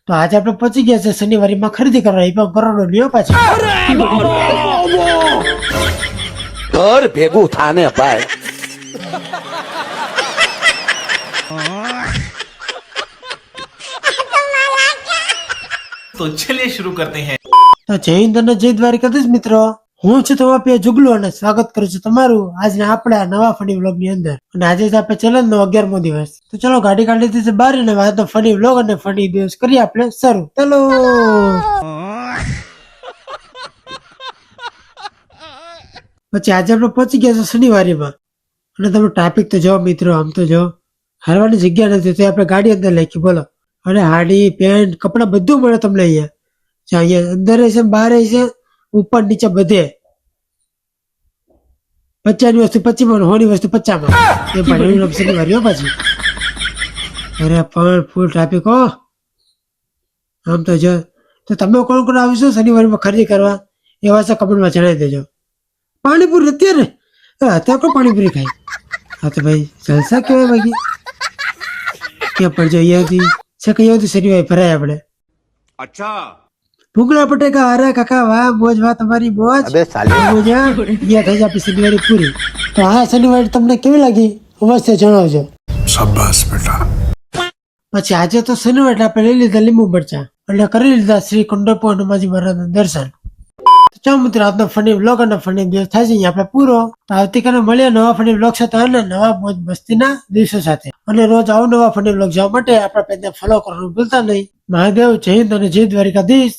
તો આજે આપણે પહોંચી ગયા છે શનિવારી માં ખરીદી કરવા એ પણ કરોડો લ્યો પાછી ઘર ભેગું થાને ભાઈ. तो चलिए शुरू करते हैं. તો જય હિન્દ અને જય દ્વારકાધીશ મિત્રો, હું છું તમારા પ્રિય જુગલો અને સ્વાગત કરું છું તમારું આજના આપણા નવા ફની વ્લોગ ની અંદર. અને આજે છે આપણે ચેલેન્જ નો 11મો દિવસ. તો ચલો ગાડી કાઢી દીધી છે બહાર અને આજનો ફની વ્લોગ અને ફની દિવસ કરીએ આપણે શરૂ. ચલો પછી આજે આપણે પહોંચી ગયા છે શનિવારીમાં અને તમે ટ્રાફિક તો જો મિત્રો, આમ તો જો હારવાની જગ્યા નથી તો આપણે ગાડી અંદર લખી બોલો. અને હાડી પેન્ટ કપડા બધું મળે તમને અહીંયા. અહીંયા અંદર છે બહાર છે ઉપર નીચે બધે 50 ની વસ્તુ 25 માં, 100 ની વસ્તુ 50 માં. એ પણ એવું શનિવારી હો પાછી. અરે પણ ફૂલ ટ્રાફિક હો. આમ તો જો તો તમે કોણ કોણ આવીશું શનિવારીમાં ખરીદી કરવા એવા છે કમેન્ટમાં જણાવી દેજો. પાણીપુરી અત્યારે અત્યારે કોણ પાણીપુરી ખાય? હા તો ભાઈ જલસા કેવાય બાકી ક્યાં પણ જો અહીંયાથી છે કે અહીંયાથી શનિવારી ભરાય આપણે. અચ્છા ભૂંગળા બટેકા, અરે કાકા વાહ મોજ વાહ તમારી મોજ. મજા થઈ જાય આપણી શનિવારી પૂરી. તો આ શનિવારી તમને કેવી લાગી અવશ્ય જણાવજો. શાબાશ બેટા. પછી આજે તો શનિવાર એટલે આપણે લઈ લીધા લીંબુ મરચા અને કરી લીધા શ્રી કુંડપો હનુમાનજી મહારાજના દર્શન. તો ચાલો મિત્રો આજનો ફની વ્લોગ અને ફની દિવસ થાય છે અહીંયા આપણે પૂરો. તો આવતીકાલે મળીએ નવા ફની વ્લોગ સાથે અને નવા મોજ મસ્તીના દિવસો સાથે. અને રોજ આવું નવા ફની વ્લોગ જોવા માટે આપણા પેજને ફોલો કરવાનું ભૂલતા નહીં. મહાદેવ, જય હિન્દ અને જય દ્વારકાધીશ.